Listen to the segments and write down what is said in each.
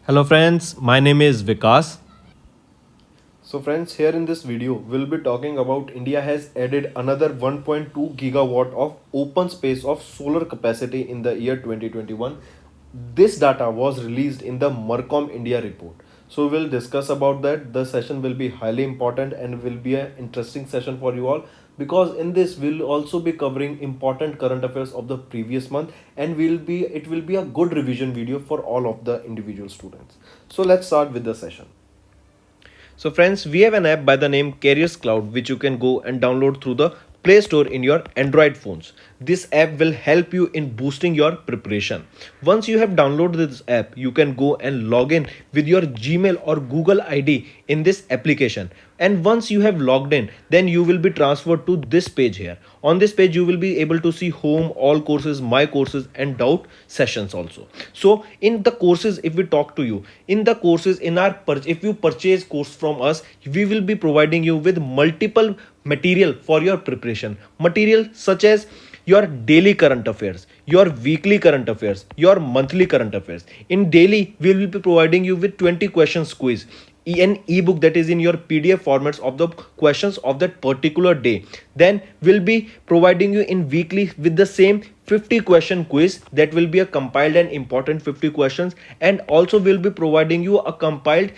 Hello friends, my name is Vikas. So friends, here in this video, we'll be talking about India has added another 1.2 gigawatt of open space of solar capacity in the year 2021. This data was released in the Mercom India report. So we'll discuss about that. The session will be highly important and will be an interesting session for you all because in this we'll also be covering important current affairs of the previous month and it will be a good revision video for all of the individual students. So let's start with the session. So friends, we have an app by the name Cloud which you can go and download through the Play Store in your Android phones. This app will help you in boosting your preparation. Once you have downloaded this app, you can go and log in with your Gmail or Google ID in this application. And once you have logged in, then you will be transferred to this page here. On this page, you will be able to see home, all courses, my courses, and doubt sessions also. So in the courses, if we talk to you, in the courses, if you purchase course from us, we will be providing you with multiple material for your preparation. Material such as your daily current affairs, your weekly current affairs, your monthly current affairs. In daily, we will be providing you with 20 questions quiz, an ebook that is in your PDF formats of the questions of that particular day. Then we'll be providing you in weekly with the same 50 question quiz that will be a compiled and important 50 questions, and also we'll be providing you a compiled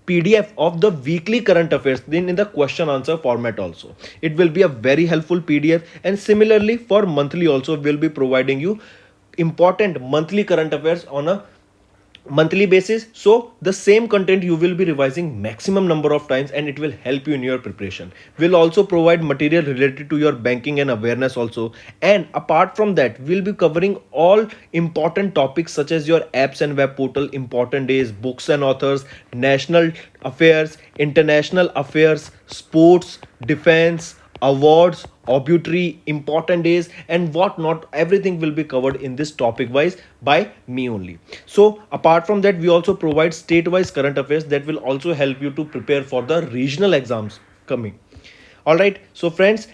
PDF of the weekly current affairs then in the question answer format also. It will be a very helpful PDF, and similarly for monthly also we'll be providing you important monthly current affairs on a monthly basis. So the same content you will be revising maximum number of times and it will help you in your preparation. We'll also provide material related to your banking and awareness also, and apart from that we'll be covering all important topics such as your apps and web portal, important days, books and authors, national affairs, international affairs, sports, defense, awards, obituary, important days, and what not. Everything will be covered in this topic wise by me only. So apart from that, we also provide state wise current affairs that will also help you to prepare for the regional exams coming. All right, so friends,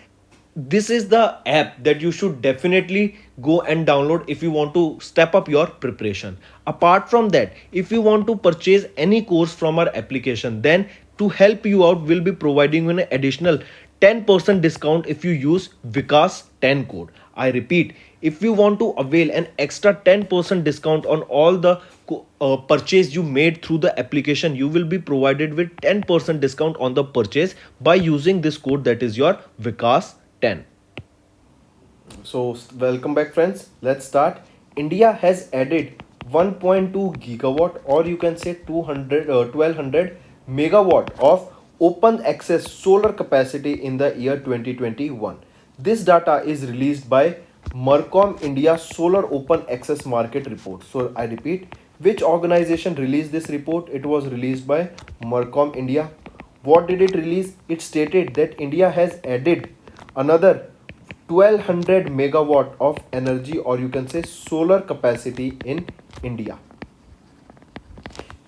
this is the app that you should definitely go and download if you want to step up your preparation. Apart from that, if you want to purchase any course from our application, then to help you out, we'll be providing you an additional 10% discount if you use Vikas 10 code. I repeat, if you want to avail an extra 10% discount on all the purchase you made through the application, you will be provided with 10% discount on the purchase by using this code, that is your Vikas 10. So welcome back friends. Let's start. India has added 1.2 gigawatt or you can say 1200 megawatt of open access solar capacity in the year 2021. This data is released by Mercom India Solar Open Access Market Report. So I repeat, which organization released this report? It was released by Mercom India. What did it release? It stated that India has added another 1200 megawatt of energy or you can say solar capacity in India.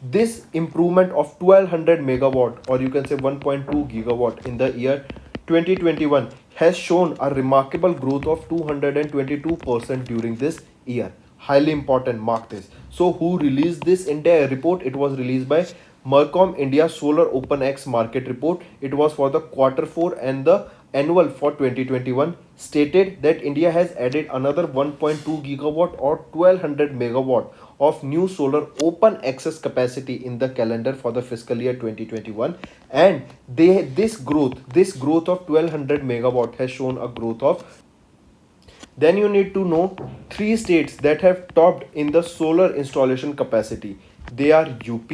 This improvement of 1200 megawatt or you can say 1.2 gigawatt in the year 2021 has shown a remarkable growth of 222% during this year. Highly important, mark this. So who released this entire report? It was released by Mercom India Solar Open X Market Report. It was for the quarter 4 and the annual for 2021. Stated that India has added another 1.2 gigawatt or 1200 megawatt of new solar open access capacity in the calendar for the fiscal year 2021, and this growth of 1200 megawatt has shown a growth of. Then you need to know three states that have topped in the solar installation capacity. They are UP,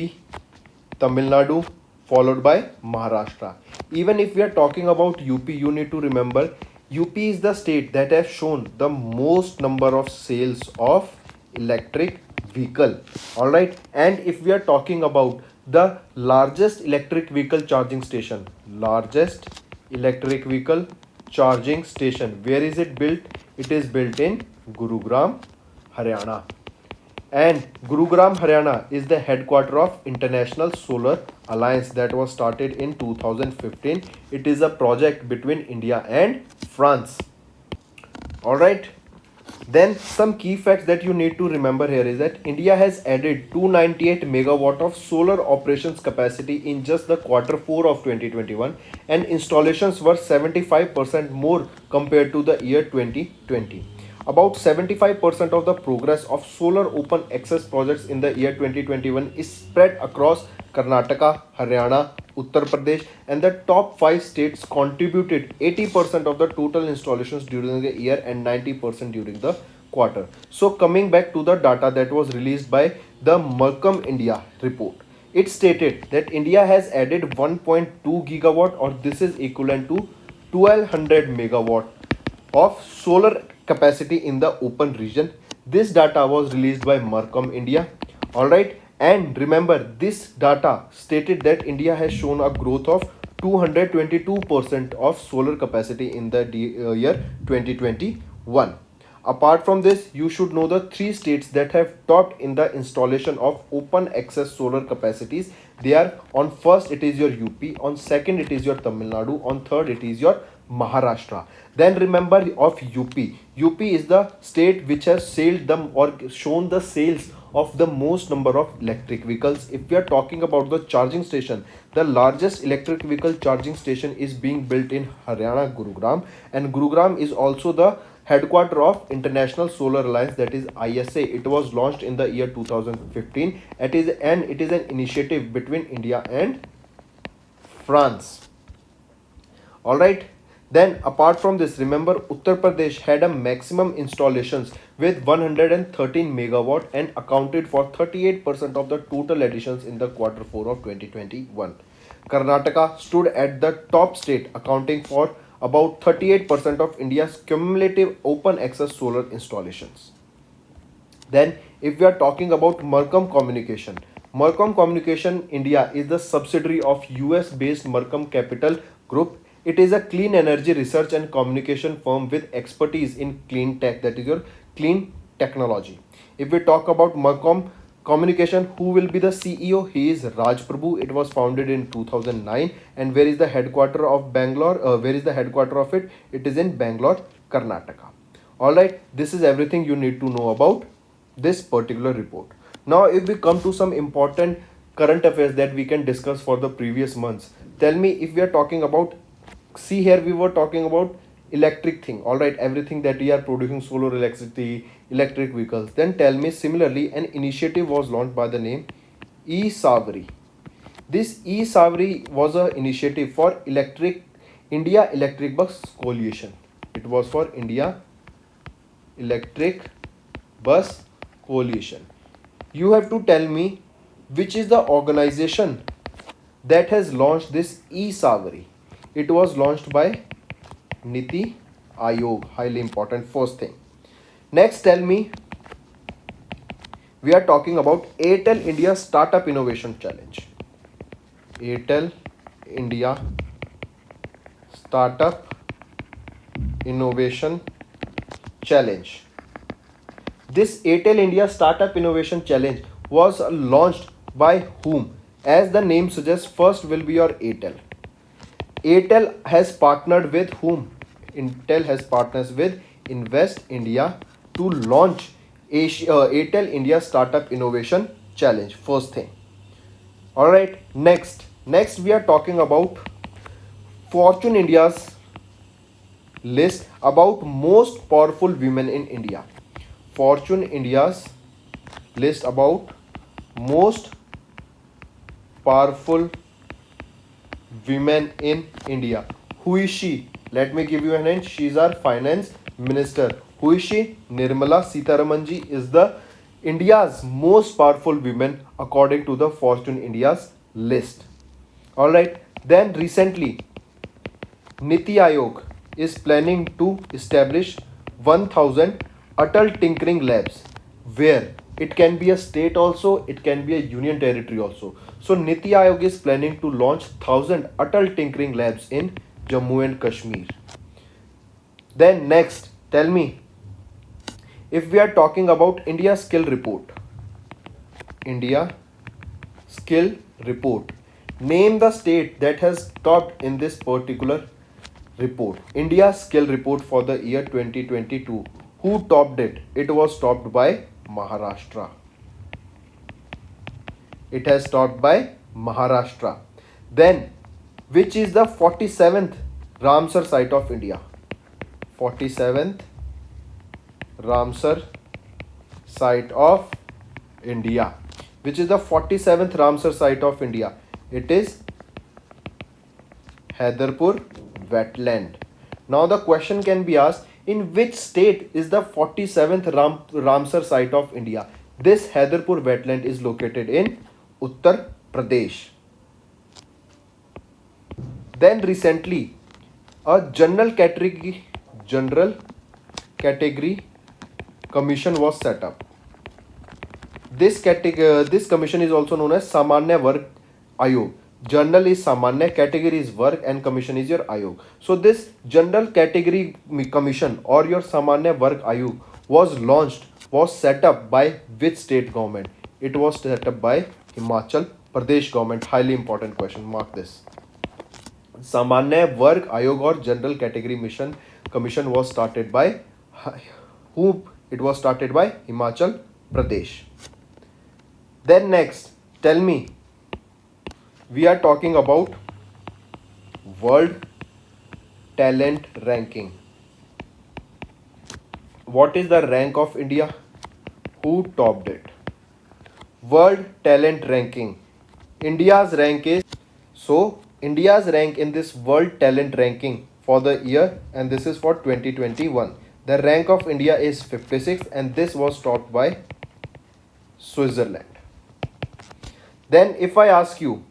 Tamil Nadu, followed by Maharashtra. Even if we are talking about UP, you need to remember UP is the state that has shown the most number of sales of electric vehicle. Alright, and if we are talking about the largest electric vehicle charging station, where is it built? It is built in Gurugram, Haryana. And Gurugram, Haryana is the headquarter of International Solar Alliance that was started in 2015. It is a project between India and France. Alright. Then some key facts that you need to remember here is that India has added 298 megawatt of solar operations capacity in just the quarter 4 of 2021, and installations were 75% more compared to the year 2020. About 75% of the progress of solar open access projects in the year 2021 is spread across Karnataka, Haryana, Uttar Pradesh, and the top 5 states contributed 80% of the total installations during the year and 90% during the quarter. So, coming back to the data that was released by the Mercom India report, it stated that India has added 1.2 gigawatt, or this is equivalent to 1200 megawatt of solar capacity in the open region. This data was released by Mercom India. Alright, and remember, this data stated that India has shown a growth of 222% of solar capacity in the year 2021. Apart from this, you should know the three states that have topped in the installation of open access solar capacities. They are: on first it is your UP, on second it is your Tamil Nadu, on third it is your Maharashtra. Then remember of UP. UP is the state which has sailed them or shown the sales of the most number of electric vehicles. If we are talking about the charging station, the largest electric vehicle charging station is being built in Haryana, Gurugram, and Gurugram is also the headquarter of International Solar Alliance, that is ISA. It was launched in the year 2015. It is an initiative between India and France. All right. Then apart from this, remember Uttar Pradesh had a maximum installations with 113 megawatt and accounted for 38% of the total additions in the quarter 4 of 2021. Karnataka stood at the top state, accounting for about 38% of India's cumulative open access solar installations. Then, if we are talking about Mercom Communication India is the subsidiary of US based Mercom Capital Group. It is a clean energy research and communication firm with expertise in clean tech, that is your clean technology. If we talk about Mercom Communication, who will be the CEO? He is Raj Prabhu. It was founded in 2009. And where is the headquarter of Bangalore? Where is the headquarter of it? It is in Bangalore, Karnataka. Alright, this is everything you need to know about this particular report. Now, if we come to some important current affairs that we can discuss for the previous months, tell me, if we are talking about, see here, we were talking about electric thing, all right, everything that we are producing, solar electricity, electric vehicles. Then tell me, similarly, an initiative was launched by the name e-Savri. This e-Savri was an initiative for India Electric Bus Coalition. It was for India Electric Bus Coalition. You have to tell me which is the organization that has launched this e-Savri. It was launched by Niti Aayog. Highly important first thing. Next, tell me, we are talking about Airtel India Startup Innovation Challenge. Airtel India Startup Innovation Challenge. This Airtel India Startup Innovation Challenge was launched by whom? As the name suggests, first will be your Airtel. Airtel has partnered with whom? Intel has partners with Invest India to launch Airtel India Startup Innovation Challenge. First thing. Alright, next we are talking about Fortune India's list about most powerful women in India. Fortune India's list about most powerful women in India. Who is she? Let me give you a hint. She is our finance minister. Who is she? Nirmala Sitharamanji is the India's most powerful women according to the Fortune India's list. Alright, then recently Niti Aayog is planning to establish 1000 Atal Tinkering Labs, where it can be a state also, it can be a union territory also. So Niti Aayog is planning to launch 1000 Atal Tinkering Labs in Jammu and Kashmir. Then next, tell me, if we are talking about India Skill Report, India Skill Report, name the state that has topped in this particular report. India Skill Report for the year 2022. Who topped it? It was topped by Maharashtra. It has topped by Maharashtra. Then, which is the 47th Ramsar site of India? 47th Ramsar site of India. Which is the 47th Ramsar site of India? It is Haidarpur wetland. Now the question can be asked, in which state is the 47th Ramsar site of India? This Haidarpur wetland is located in Uttar Pradesh. Then recently, a general category commission was set up. This commission is also known as Samanya Varg Ayog. General is Samanya, category is Varg, and commission is your Ayog. So this general category commission or your Samanya Varg Ayog was set up by which state government? It was set up by Himachal Pradesh government. Highly important question. Mark this. Samanya Varg Ayog or General Category Commission was started by who? It was started by Himachal Pradesh. Then next, tell me, we are talking about World Talent Ranking. What is the rank of India? Who topped it? World Talent Ranking. India's rank in this World Talent Ranking for the year, and this is for 2021. The rank of India is 56th, and this was topped by Switzerland. Then if I ask you,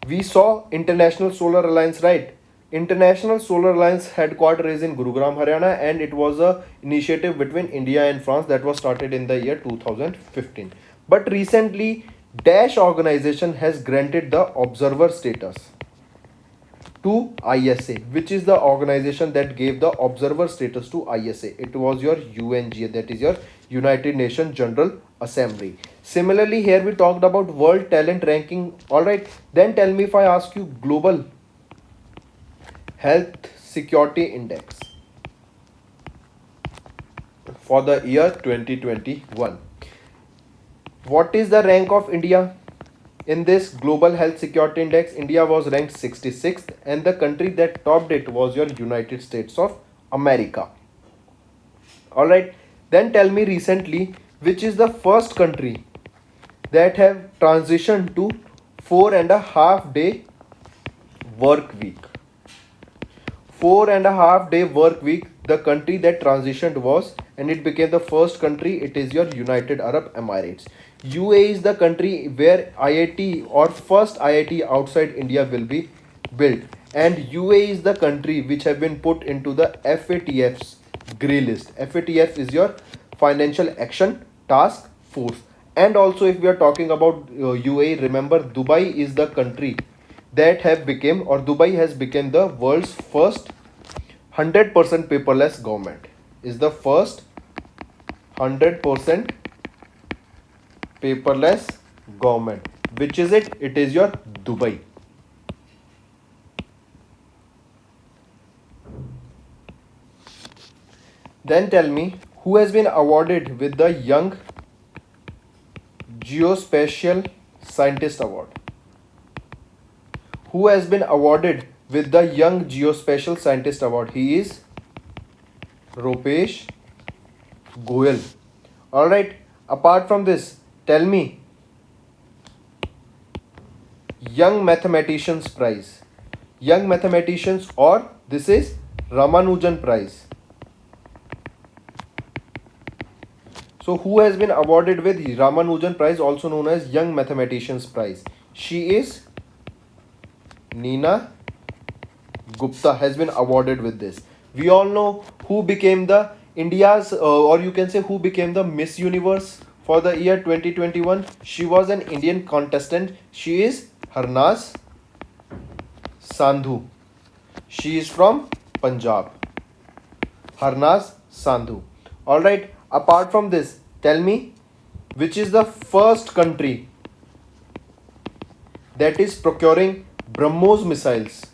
we saw International Solar Alliance, right? International Solar Alliance headquarters is in Gurugram, Haryana, and it was a initiative between India and France that was started in the year 2015. But recently, Dash organization has granted the observer status to ISA, which is the organization that gave the observer status to ISA. It was your UNGA, that is your United Nations General Assembly. Similarly, here we talked about World Talent Ranking. Alright, then tell me, if I ask you Global Health Security Index for the year 2021. What is the rank of India? In this Global Health Security Index, India was ranked 66th, and the country that topped it was your United States of America. Alright, then tell me recently, which is the first country that have transitioned to 4.5 day work week. 4.5 day work week, the country that transitioned was, and it became the first country, it is your United Arab Emirates. UAE is the country where IIT or first IIT outside India will be built, and UAE is the country which have been put into the FATF's grey list. FATF is your Financial Action Task Force. And also, if we are talking about UAE, remember Dubai is the country that have become, or Dubai has become, the world's first 100% paperless government. Is the first 100% paperless government. Which is it? It is your Dubai. Then tell me, who has been awarded with the Young Geospatial Scientist Award? Who has been awarded with the Young Geospatial Scientist Award? He is Rupesh Goyal. Alright, apart from this, tell me, Young Mathematicians Prize. Young Mathematicians, or this is Ramanujan Prize. So who has been awarded with Ramanujan Prize, also known as Young Mathematicians Prize? She is Neena Gupta, has been awarded with this. We all know who became the India's, or you can say who became the Miss Universe for the year 2021. She was an Indian contestant. She is Harnaz Sandhu. She is from Punjab. Harnaz Sandhu. Alright, apart from this, tell me, which is the first country that is procuring BrahMos missiles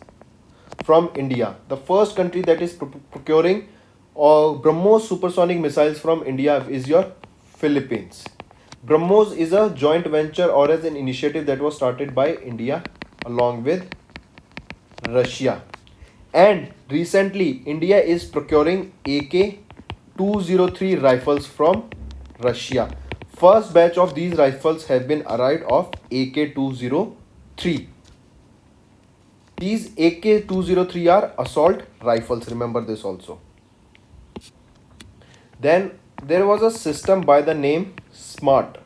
from India? The first country that is procuring or BrahMos supersonic missiles from India is your Philippines. BrahMos is a joint venture or as an initiative that was started by India along with Russia. And recently, India is procuring AK 203 rifles from Russia. First batch of these rifles have been arrived of AK 203. These AK 203 are assault rifles, remember this also. Then there was a system by the name SMART.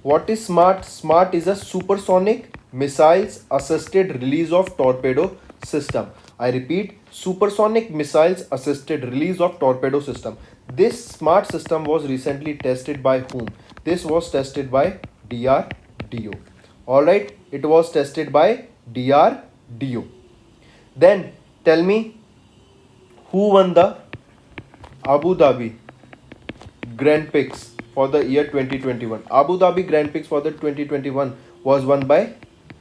What is SMART? SMART is a supersonic missiles assisted release of torpedo system. I repeat, supersonic missiles assisted release of torpedo system. This SMART system was recently tested by whom? This was tested by DRDO. Alright, it was tested by DRDO. Then tell me who won the Abu Dhabi Grand Prix for the year 2021. Abu Dhabi Grand Prix for the 2021 was won by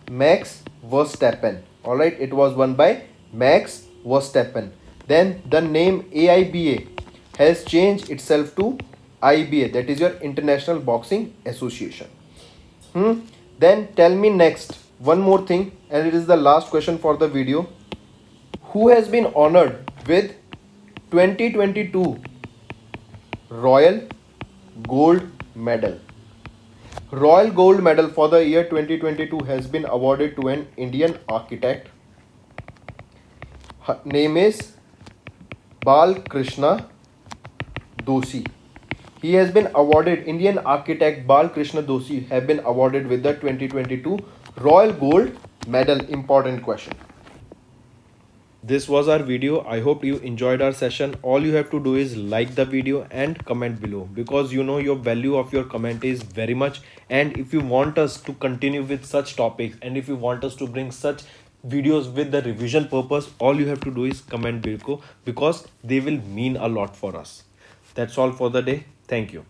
Max Verstappen. Alright, it was won by Max Verstappen. Then the name AIBA has changed itself to IBA, that is your International Boxing Association. Then tell me next one more thing, and it is the last question for the video. Who has been honored with 2022 Royal Gold Medal? Royal Gold Medal for the year 2022 has been awarded to an Indian architect. Her name is Bal Krishna Doshi. He has been awarded, Indian architect Bal Krishna Doshi have been awarded with the 2022 Royal Gold Medal. Important question. This was our video. I hope you enjoyed our session. All you have to do is like the video and comment below, because you know your value of your comment is very much. And if you want us to continue with such topics, and if you want us to bring such videos with the revision purpose, all you have to do is comment below, because they will mean a lot for us. That's all for the day. Thank you.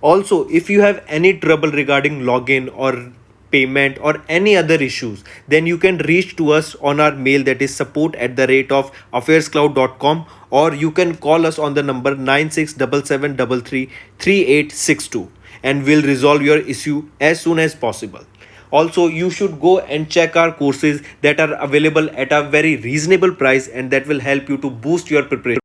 Also, if you have any trouble regarding login or payment or any other issues, then you can reach to us on our mail, that is support@affairscloud.com, or you can call us on the number 9677333862, and we'll resolve your issue as soon as possible. Also, you should go and check our courses that are available at a very reasonable price, and that will help you to boost your preparation.